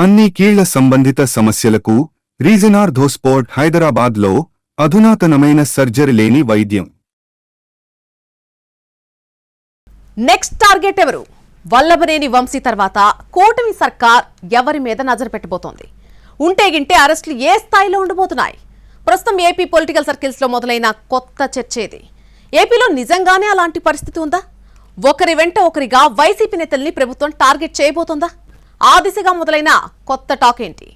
అన్ని కీళ్ల సంబంధిత సమస్యలకు రీజనార్థోస్పోర్ట్ హైదరాబాద్లో అధునాతనమైన సర్జరీ లేని వైద్యం. నెక్స్ట్ టార్గెట్ ఎవరు? వల్లభనేని వంశీ తర్వాత కూటమి సర్కార్ ఎవరి మీద నజరు పెట్టబోతోంది? ఉంటేగింటే అరెస్టులు ఏ స్థాయిలో ఉండబోతున్నాయి? ప్రస్తుతం ఏపీ పొలిటికల్ సర్కిల్స్ లో మొదలైన కొత్త చర్చ ఇది. ఏపీలో నిజంగానే అలాంటి పరిస్థితి ఉందా? ఒకరి వెంట ఒకరిగా వైసీపీ నేతల్ని ప్రభుత్వం టార్గెట్ చేయబోతోందా? ఆ దిశగా మొదలైన కొత్త టాక్ ఏంటి?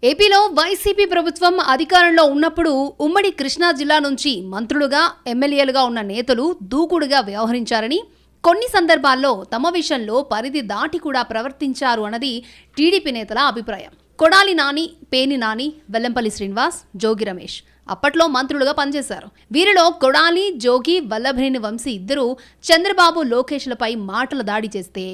ఏపీలో వైసీపీ ప్రభుత్వం అధికారంలో ఉన్నప్పుడు ఉమ్మడి కృష్ణా జిల్లా నుంచి మంత్రులుగా, ఎమ్మెల్యేలుగా ఉన్న నేతలు దూకుడుగా వ్యవహరించారని, కొన్ని సందర్భాల్లో తమ విషయంలో పరిధి దాటి కూడా ప్రవర్తించారు అన్నది టీడీపీ నేతల అభిప్రాయం. కొడాలి నాని, పేర్ని నాని, వెల్లంపల్లి శ్రీనివాస్, జోగి రమేష్ అప్పట్లో మంత్రులుగా పనిచేశారు. వీరిలో కొడాలి, జోగి, వల్లభనేని వంశీ ఇద్దరు చంద్రబాబు, లోకేష్లపై మాటల దాడి చేస్తే,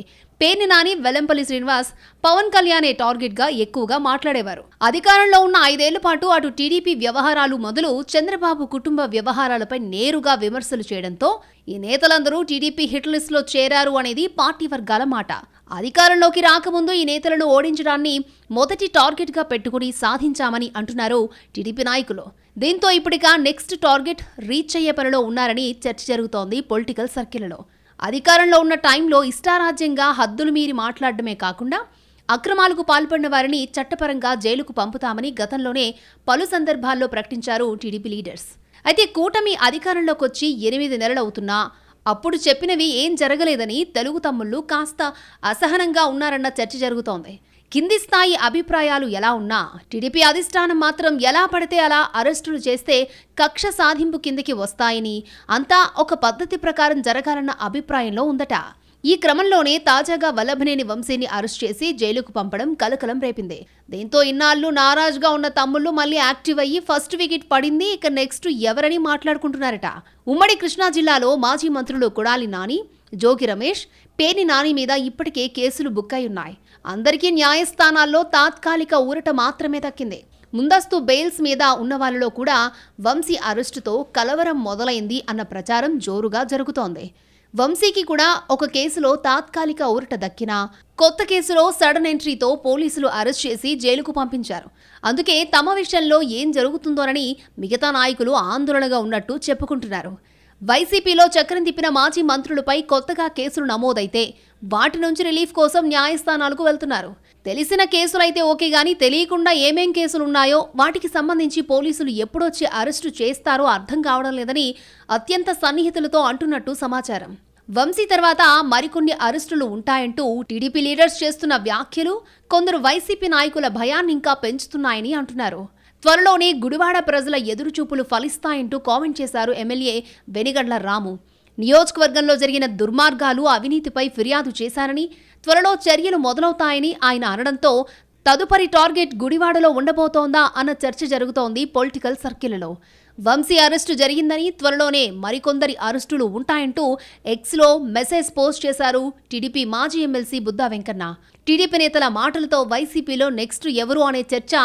పేర్ని నాని, వెల్లంపల్లి శ్రీనివాస్ పవన్ కళ్యాణే టార్గెట్ గా ఎక్కువగా మాట్లాడేవారు. అధికారంలో ఉన్న 5 ఏళ్ల పాటు అటు టీడీపీ వ్యవహారాలు మొదలు చంద్రబాబు కుటుంబ వ్యవహారాలపై నేరుగా విమర్శలు చేయడంతో ఈ నేతలందరూ టీడీపీ హిట్ లిస్ట్ లో చేరారు అనేది పార్టీ వర్గాల మాట. అధికారంలోకి రాకముందు ఈ నేతలను ఓడించడాన్ని మొదటి టార్గెట్ గా పెట్టుకుని సాధించామని అంటున్నారు టీడీపీ నాయకులు. దీంతో ఇప్పటికా నెక్స్ట్ టార్గెట్ రీచ్ అయ్యే పనిలో ఉన్నారని చర్చ జరుగుతోంది పొలిటికల్ సర్కిళ్లలో. అధికారంలో ఉన్న టైంలో ఇష్టారాజ్యంగా హద్దులు మీరి మాట్లాడడమే కాకుండా అక్రమాలకు పాల్పడిన వారిని చట్టపరంగా జైలుకు పంపుతామని గతంలోనే పలు సందర్భాల్లో ప్రకటించారు టీడీపీ లీడర్స్. అయితే కూటమి అధికారంలోకి వచ్చి 8 నెలలవుతున్నా అప్పుడు చెప్పినవి ఏం జరగలేదని తెలుగు తమ్ముళ్లు కాస్త అసహనంగా ఉన్నారన్న చర్చ జరుగుతోంది. కింది స్థాయి అభిప్రాయాలు ఎలా ఉన్నా టీడీపీ అధిష్టానం మాత్రం ఎలా పడితే అలా అరెస్టులు చేస్తే కక్ష సాధింపు కిందికి వస్తాయని, అంతా ఒక పద్ధతి ప్రకారం జరగాలన్న అభిప్రాయంలో ఉందట. ఈ క్రమంలోనే తాజాగా వల్లభనేని వంశీని అరెస్ట్ చేసి జైలుకు పంపడం కలకలం రేపింది. దీంతో ఇన్నాళ్లు నారాజుగా ఉన్న తమ్ముళ్లు మళ్లీ యాక్టివ్ అయ్యి ఫస్ట్ వికెట్ పడింది. ఇక నెక్స్ట్ ఎవరని మాట్లాడుకుంటున్నారట. ఉమ్మడి కృష్ణా జిల్లాలో మాజీ మంత్రులు కొడాలి నాని, జోగి రమేష్, పేర్ని నాని మీద ఇప్పటికే కేసులు బుక్ అయి ఉన్నాయి. అందరికీ న్యాయస్థానాల్లో తాత్కాలిక ఊరట మాత్రమే దక్కింది. ముందస్తు బెయిల్స్ మీద ఉన్న వాళ్ళలో కూడా వంశీ అరెస్టుతో కలవరం మొదలైంది అన్న ప్రచారం జోరుగా జరుగుతోంది. వంశీకి కూడా ఒక కేసులో తాత్కాలిక ఊరట దక్కినా కొత్త కేసులో సడన్ ఎంట్రీతో పోలీసులు అరెస్ట్ చేసి జైలుకు పంపించారు. అందుకే తమ విషయంలో ఏం జరుగుతుందోనని మిగతా నాయకులు ఆందోళనగా ఉన్నట్టు చెప్పుకుంటున్నారు. వైసీపీలో చక్రం తిప్పిన మాజీ మంత్రులపై కొత్తగా కేసులు నమోదైతే వాటి నుంచి రిలీఫ్ కోసం న్యాయస్థానాలకు వెళ్తున్నారు. తెలిసిన కేసులైతే ఓకే గానీ తెలియకుండా ఏమేం కేసులున్నాయో వాటికి సంబంధించి పోలీసులు ఎప్పుడొచ్చి అరెస్టు చేస్తారో అర్థం కావడం లేదని అత్యంత సన్నిహితులతో అంటున్నట్టు సమాచారం. వంశీ తర్వాత మరికొన్ని అరెస్టులు ఉంటాయంటూ టీడీపీ లీడర్స్ చేస్తున్న వ్యాఖ్యలు కొందరు వైసీపీ నాయకుల భయాన్ని ఇంకా పెంచుతున్నాయని అంటున్నారు. త్వరలోనే గుడివాడ ప్రజల ఎదురుచూపులు ఫలిస్తాయంటూ కామెంట్ చేశారు ఎమ్మెల్యే వెనిగండ్ల రాము. నియోజకవర్గంలో జరిగిన దుర్మార్గాలు, అవినీతిపై ఫిర్యాదు చేశారని, త్వరలో చర్యలు మొదలవుతాయని ఆయన అనడంతో తదుపరి టార్గెట్ గుడివాడలో ఉండబోతోందా అన్న చర్చ జరుగుతోంది పొలిటికల్ సర్కిళ్లలో. వంశీ అరెస్టు జరిగిందని, త్వరలోనే మరికొందరి అరెస్టులు ఉంటాయంటూ ఎక్స్లో మెసేజ్ పోస్ట్ చేశారు టీడీపీ మాజీ ఎమ్మెల్సీ బుద్దా వెంకన్న. టీడీపీ నేతల మాటలతో వైసీపీలో నెక్స్ట్ ఎవరు అనే చర్చ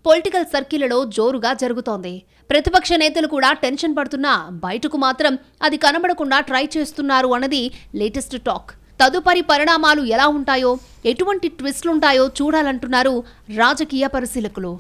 పొలిటికల్ సర్కిళ్లలో జోరుగా జరుగుతోంది. ప్రతిపక్ష నేతలు కూడా టెన్షన్ పడుతున్నా బయటకు మాత్రం అది కనబడకుండా ట్రై చేస్తున్నారు అన్నది లేటెస్ట్ టాక్. తదుపరి పరిణామాలు ఎలా ఉంటాయో, ఎటువంటి ట్విస్టులుంటాయో చూడాలంటున్నారు రాజకీయ పరిశీలకులు.